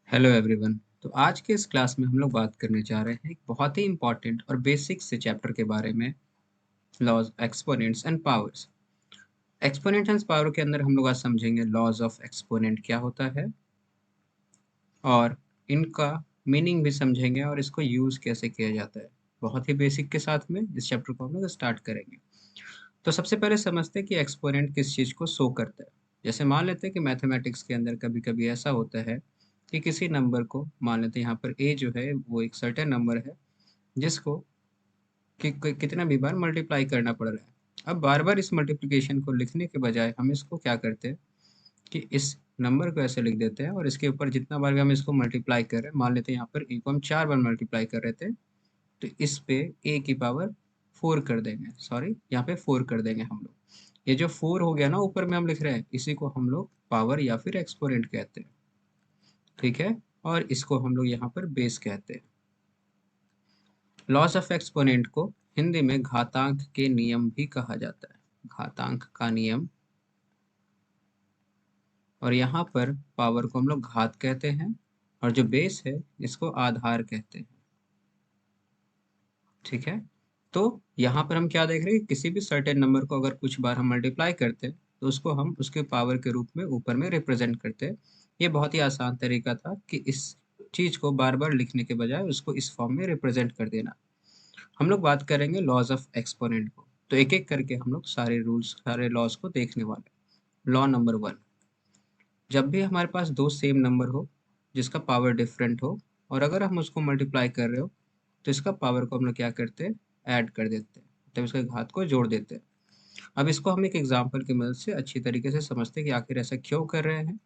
Hello everyone. तो आज के इस क्लास में हम लोग बात करने जा रहे हैं एक बहुत ही इंपॉर्टेंट और बेसिक से चैप्टर के बारे में। Laws, exponents and powers. Exponent and power के अंदर हम लोग आज समझेंगे लॉज ऑफ एक्सपोनेंट क्या होता है और इनका मीनिंग भी समझेंगे और इसको यूज कैसे किया जाता है। बहुत ही बेसिक के साथ में इस चैप्टर को हम लोग स्टार्ट करेंगे। तो सबसे पहले समझते हैं कि एक्सपोनेंट किस चीज़ को शो करता है। जैसे मान लेते हैं कि मैथमेटिक्स के अंदर कभी कभी ऐसा होता है कि किसी नंबर को मान लेते हैं यहाँ पर ए जो है वो एक सर्टेन नंबर है जिसको कितना भी बार मल्टीप्लाई करना पड़ रहा है। अब बार बार इस मल्टीप्लिकेशन को लिखने के बजाय हम इसको क्या करते हैं कि इस नंबर को ऐसे लिख देते हैं और इसके ऊपर जितना बार भी हम इसको मल्टीप्लाई कर रहे हैं, मान लेते हैं यहाँ पर ए को हम 4 बार मल्टीप्लाई कर रहे थे, तो इस पे ए की पावर 4 कर देंगे। सॉरी, यहाँ पे 4 कर देंगे हम लोग। ये जो 4 हो गया ना ऊपर में हम लिख रहे हैं, इसी को हम लोग पावर या फिर एक्सपोनेंट कहते हैं। ठीक है, और इसको हम लोग यहाँ पर बेस कहते हैं। लॉस ऑफ एक्सपोनेंट को हिंदी में घातांक के नियम भी कहा जाता है। घातांक का नियम। और यहाँ पर पावर को हम लोग घात कहते हैं और जो बेस है इसको आधार कहते हैं। ठीक है, तो यहाँ पर हम क्या देख रहे हैं, किसी भी सर्टेन नंबर को अगर कुछ बार हम मल्टीप्लाई करते हैं तो उसको हम उसके पावर के रूप में ऊपर में रिप्रेजेंट करते हैं। ये बहुत ही आसान तरीका था कि इस चीज को बार बार लिखने के बजाय उसको इस फॉर्म में रिप्रेजेंट कर देना। हम लोग बात करेंगे लॉज ऑफ एक्सपोनेंट को, तो एक एक करके हम लोग सारे रूल्स, सारे लॉज को देखने वाले हैं। लॉ नंबर 1, जब भी हमारे पास दो सेम नंबर हो जिसका पावर डिफरेंट हो और अगर हम उसको मल्टीप्लाई कर रहे हो तो इसका पावर को हम लोग क्या करते हैं, ऐड कर देते हैं, तब इसके घात को जोड़ देते हैं। अब इसको हम एक एग्जाम्पल की मदद से अच्छी तरीके से समझते हैं कि आखिर ऐसा क्यों कर रहे हैं।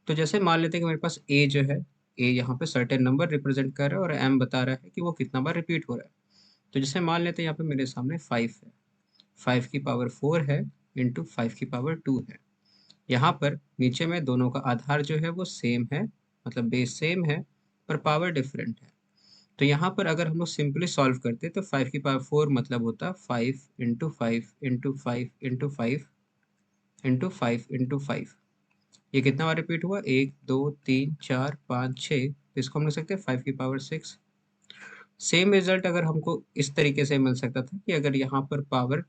तो जैसे मान लेते हैं कि मेरे पास ए जो है, ए यहाँ पे सर्टेन नंबर रिप्रेजेंट कर रहा है और एम बता रहा है कि वो कितना बार रिपीट हो रहा है। तो जैसे मान लेते हैं यहाँ पे मेरे सामने 5 है, 5 की पावर 4 है इंटू 5 की पावर 2 है। यहाँ पर नीचे में दोनों का आधार जो है वो सेम है, मतलब बेस सेम है, पर पावर डिफरेंट है। तो यहाँ पर अगर हम लोग सिंपली सॉल्व करते तो 5 की पावर 4 मतलब होता 5 into 5 into 5 into 5 into 5 into 5। ये कितना बार रिपीट हुआ, 1 2 3 4 5 6, इसको हम लिख सकते हैं 5 की पावर 6। सेम रिजल्ट अगर हमको इस तरीके से मिल सकता था कि अगर यहाँ पर पावर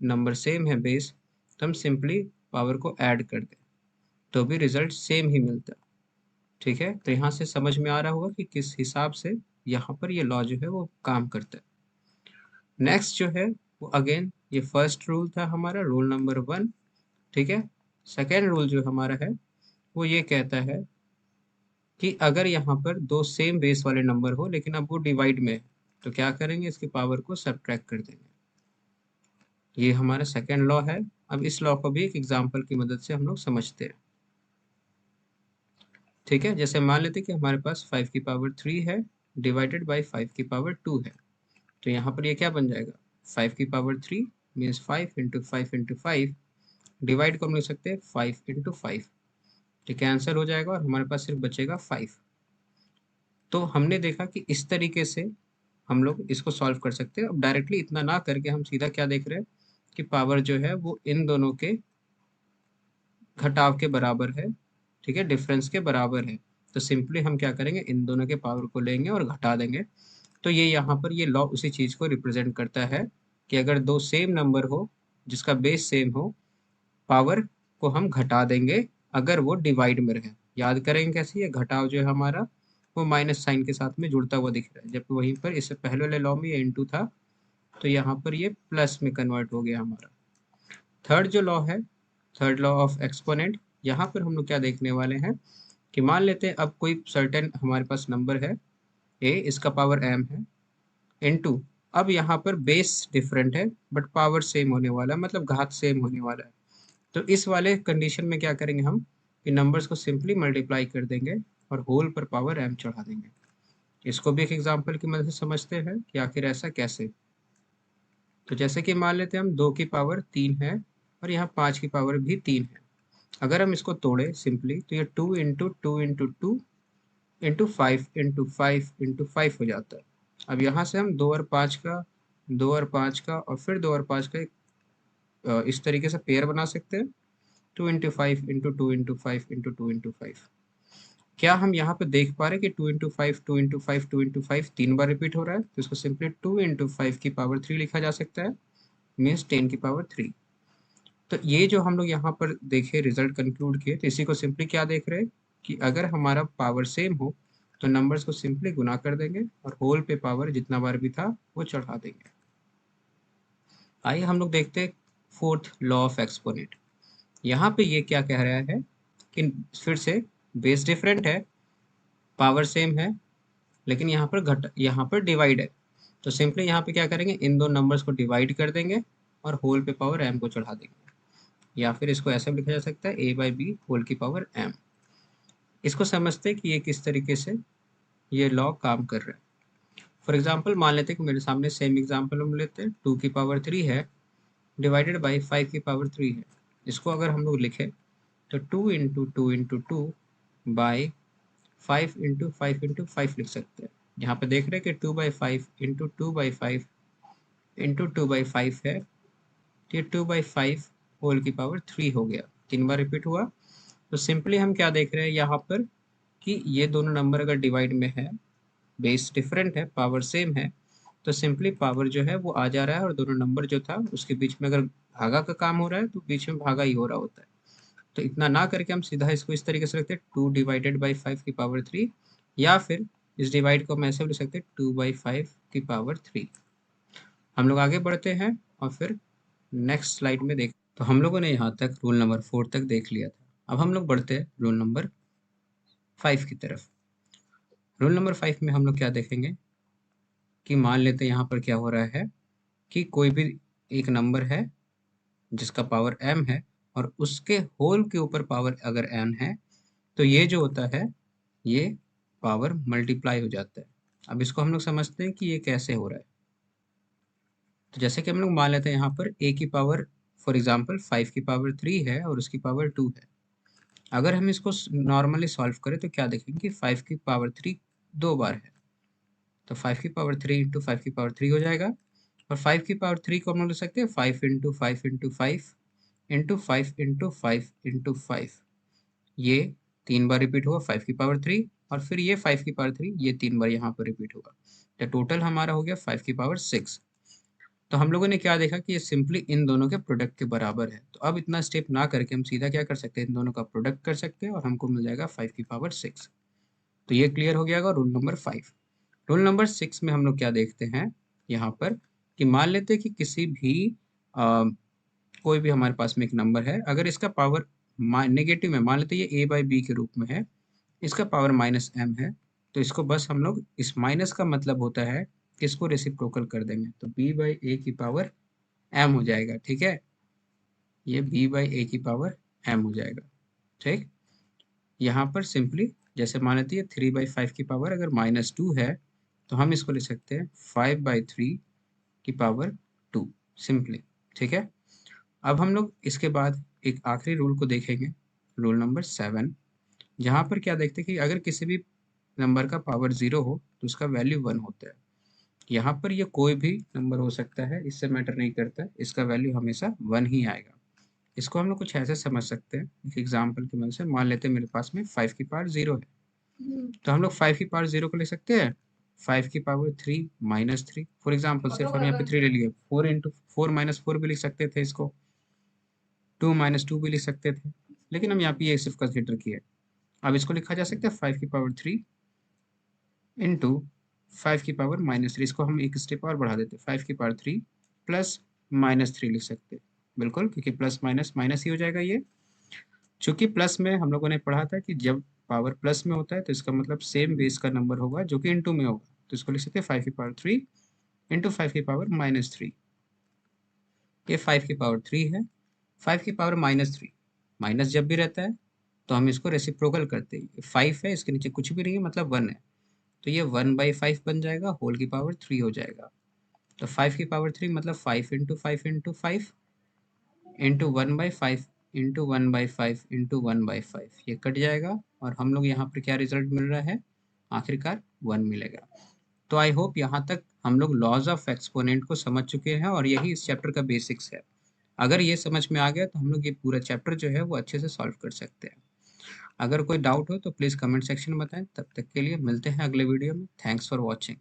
नंबर सेम है बेस, तो हम सिंपली पावर को ऐड कर दें तो भी रिजल्ट सेम ही मिलता। ठीक है, तो यहाँ से समझ में आ रहा होगा कि किस हिसाब से यहाँ पर ये लॉ जो है वो काम करता है। नेक्स्ट जो है वो अगेन ये फर्स्ट रूल था हमारा, रूल नंबर 1। ठीक है, सेकेंड रूल जो हमारा है वो ये कहता है कि अगर यहाँ पर दो सेम बेस वाले नंबर हो लेकिन अब वो डिवाइड में है तो क्या करेंगे, इसकी पावर को सब्ट्रैक्ट कर देंगे। ये हमारा सेकेंड लॉ है। अब इस लॉ को भी एक एग्जाम्पल की मदद से हम लोग समझते हैं। ठीक है, जैसे मान लेते हैं कि हमारे पास 5 की पावर 3 है डिवाइडेड बाई 5 की पावर 2 है। तो यहाँ पर ये क्या बन जाएगा, 5 की power 3 means 5 into 5 into 5, divide को हम लिख सकते हैं 5 इंटू 5। तो कैंसिल हो जाएगा और हमारे पास सिर्फ बचेगा 5। तो हमने देखा कि इस तरीके से हम लोग इसको सॉल्व कर सकते हैं। अब डायरेक्टली इतना ना करके हम सीधा क्या देख रहे हैं कि पावर जो है वो इन दोनों के घटाव के बराबर है। ठीक है, डिफरेंस के बराबर है। तो सिंपली हम क्या करेंगे, इन दोनों के पावर को लेंगे और घटा देंगे। तो ये यहाँ पर ये लॉ उसी चीज को रिप्रेजेंट करता है कि अगर दो सेम नंबर हो जिसका बेस सेम हो, पावर को हम घटा देंगे अगर वो डिवाइड में रहे। याद करेंगे कैसे, ये घटाव जो है हमारा वो माइनस साइन के साथ में जुड़ता हुआ दिख रहा है, जबकि वहीं पर इससे पहले वाले लॉ में ये इनटू था, तो यहाँ पर ये प्लस में कन्वर्ट हो गया हमारा। थर्ड जो लॉ है, थर्ड लॉ ऑफ एक्सपोनेंट, यहाँ पर हम लोग क्या देखने वाले हैं कि मान लेते हैं अब कोई सर्टेन हमारे पास नंबर है ए, इसका पावर एम है, इनटू, अब यहाँ पर बेस डिफरेंट है बट पावर सेम होने वाला है, मतलब घात सेम होने वाला है। तो इस वाले कंडीशन में क्या करेंगे हम कि नंबर्स को सिंपली मल्टीप्लाई कर देंगे और होल पर पावर m चढ़ा देंगे। इसको भी एक एग्जांपल की मदद से समझते हैं कि आखिर ऐसा कैसे। तो जैसे कि मान लेते हैं हम 2 की पावर 3 है और यहाँ 5 की पावर भी 3 है। अगर हम इसको तोड़े सिंपली तो ये 2 into 2 into 2 into 5 into 5 into 5 हो जाता है। अब यहाँ से हम 2 और 5 का, 2 और 5 का और फिर 2 और 5 का एक इस तरीके से पेयर बना सकते हैं, 2 into 5 into 2 into 5 into 2 into 5। क्या हम यहाँ पे देख पा रहे हैं कि 2 इंटू 5 2 इंटू 5 2 इंटू 5 3 बार रिपीट हो रहा है, तो इसको सिंपली 2 इंटू 5 की पावर 3 लिखा जा सकता है, मीन्स 10 की पावर 3। तो ये जो हम लोग यहाँ पर देखे रिजल्ट कंक्लूड किए, तो इसी को सिंपली क्या देख रहे हैं कि अगर हमारा पावर सेम हो तो नंबर्स को सिंपली गुना कर देंगे और होल पे पावर जितना बार भी था वो चढ़ा देंगे। आइए हम लोग देखते हैं फोर्थ लॉ ऑफ एक्सपोनेंट। यहाँ पे ये क्या कह रहा है कि फिर से बेस डिफरेंट है, पावर सेम है, लेकिन यहाँ पर डिवाइड है। तो सिंपली यहाँ पे क्या करेंगे, इन दो नंबर्स को डिवाइड कर देंगे और होल पे पावर m को चढ़ा देंगे, या फिर इसको ऐसे भी लिखा जा सकता है a/b होल की पावर m। इसको समझते हैं कि ये किस तरीके से ये लॉ काम कर रहा है। फॉर एग्जाम्पल मान लेते हैं कि मेरे सामने सेम एग्जाम्पल हम लेते हैं, 2 की पावर 3 है डिवाइडेड बाई 5 की पावर 3 है। इसको अगर हम लोग लिखें तो 2 into 2 into 2 by 5 into 5 into 5 लिख सकते हैं। यहाँ पे देख रहे हैं कि 2/5 इंटू 2/5 इंटू 2/5 है, तो ये 2/5 होल की पावर 3 हो गया, 3 बार रिपीट हुआ। तो सिंपली हम क्या देख रहे हैं यहाँ पर कि ये दोनों नंबर अगर डिवाइड में है, बेस डिफरेंट है, पावर सेम है, तो सिंपली पावर जो है वो आ जा रहा है और दोनों नंबर जो था उसके बीच में अगर भागा का काम हो रहा है तो बीच में भागा ही हो रहा होता है। तो इतना ना करके हम सीधा इसको इस तरीके से रखते हैं 2 डिवाइडेड बाई 5 की पावर 3, या फिर इस डिवाइड को हम ऐसे भी लिख सकते हैं 2/5 की पावर 3। हम लोग आगे बढ़ते हैं और फिर नेक्स्ट स्लाइड में देख, तो हम लोगों ने यहाँ तक रूल नंबर 4 तक देख लिया था। अब हम लोग बढ़ते हैं रूल नंबर 5 की तरफ। रूल नंबर 5 में हम लोग क्या देखेंगे कि मान लेते हैं यहाँ पर क्या हो रहा है कि कोई भी एक नंबर है जिसका पावर m है और उसके होल के ऊपर पावर अगर n है, तो ये जो होता है ये पावर मल्टीप्लाई हो जाता है। अब इसको हम लोग समझते हैं कि ये कैसे हो रहा है। तो जैसे कि हम लोग मान लेते हैं यहाँ पर a की पावर फॉर एग्जांपल 5 की पावर 3 है और उसकी पावर 2 है। अगर हम इसको नॉर्मली सॉल्व करें तो क्या देखेंगे कि 5 की पावर 3 दो बार है, तो 5 की पावर 3 इंटू 5 की पावर 3 हो जाएगा। और 5 की पावर 3 को हम लोग लिख सकते हैं 5 into 5 into 5 into 5 into 5 into 5। ये 3 बार रिपीट हुआ 5 की पावर 3, और फिर ये 5 की पावर 3 ये 3 बार यहाँ पर रिपीट हुआ, तो टोटल हमारा हो गया 5 की पावर 6। तो हम लोगों ने क्या देखा कि ये सिंपली इन दोनों के प्रोडक्ट के बराबर है। तो अब इतना स्टेप ना करके हम सीधा क्या कर सकते हैं, इन दोनों का प्रोडक्ट कर सकते हैं और हमको मिल जाएगा 5 की पावर 6। तो ये क्लियर हो गया रूल नंबर 5। रूल नंबर 6 में हम लोग क्या देखते हैं यहाँ पर कि मान लेते हैं कि किसी भी कोई भी हमारे पास में एक नंबर है, अगर इसका पावर नेगेटिव में, मान लेते हैं ये a/b के रूप में है, इसका पावर -m है, तो इसको बस हम लोग इस माइनस का मतलब होता है कि इसको रेसिप्रोकल कर देंगे, तो b/a की पावर m हो जाएगा। ठीक है, ये b/a की पावर m हो जाएगा। ठीक, यहाँ पर सिंपली जैसे मान लेते हैं 3/5 की पावर अगर -2 है, तो हम इसको लिख सकते हैं 5/3 की पावर 2 सिंपली। ठीक है, अब हम लोग इसके बाद एक आखिरी रूल को देखेंगे, रूल नंबर 7, जहाँ पर क्या देखते हैं कि अगर किसी भी नंबर का पावर 0 हो तो उसका वैल्यू 1 होता है। यहाँ पर ये कोई भी नंबर हो सकता है, इससे मैटर नहीं करता है, इसका वैल्यू हमेशा 1 ही आएगा। इसको हम लोग कुछ ऐसे समझ सकते हैं, एक एग्जाम्पल की मदद से। मान लेते हैं मेरे पास में 5 की पावर 0 है, तो हम लोग 5 की पावर 0 को लिख सकते हैं 5 की पावर 3 -3। फॉर एग्जाम्पल सिर्फ हम यहाँ पे 3 ले लिए, 4 इंटू 4 -4 भी लिख सकते थे, इसको 2 -2 भी लिख सकते थे, लेकिन हम यहाँ पे ये सिर्फ कंसिडर किए। अब इसको लिखा जा सकता है 5 की पावर 3 इंटू 5 की पावर -3। इसको हम एक स्टेप और बढ़ा देते हैं, 5 की पावर 3 प्लस -3 लिख सकते हैं, बिल्कुल, क्योंकि प्लस माइनस माइनस ही हो जाएगा ये। चूंकि प्लस में हम लोगों ने पढ़ा था कि जब पावर प्लस में होता है तो इसका मतलब सेम बेस का नंबर होगा जो कि इंटू में होगा, तो इसको लिख सकते हैं 5 की पावर 3 इंटू 5 की पावर -3। ये 5 की पावर 3 है, 5 की पावर -3, माइनस जब भी रहता है तो हम इसको रेसिप्रोकल करते हैं। 5 है, इसके नीचे कुछ भी नहीं है, मतलब 1 है, तो ये 1/5 बन जाएगा, होल की पावर 3 हो जाएगा। तो 5 की पावर 3 मतलब 5 into 5 into 5 into 1/5 into 1/5 into 1/5, ये कट जाएगा और हम लोग यहाँ पर क्या रिजल्ट मिल रहा है, आखिरकार 1 मिलेगा। तो आई होप यहाँ तक हम लोग लॉज ऑफ एक्सपोनेंट को समझ चुके हैं और यही इस चैप्टर का बेसिक्स है। अगर ये समझ में आ गया तो हम लोग ये पूरा चैप्टर जो है वो अच्छे से सॉल्व कर सकते हैं। अगर कोई डाउट हो तो प्लीज़ कमेंट सेक्शन में बताएं। तब तक के लिए मिलते हैं अगले वीडियो में। Thanks for watching.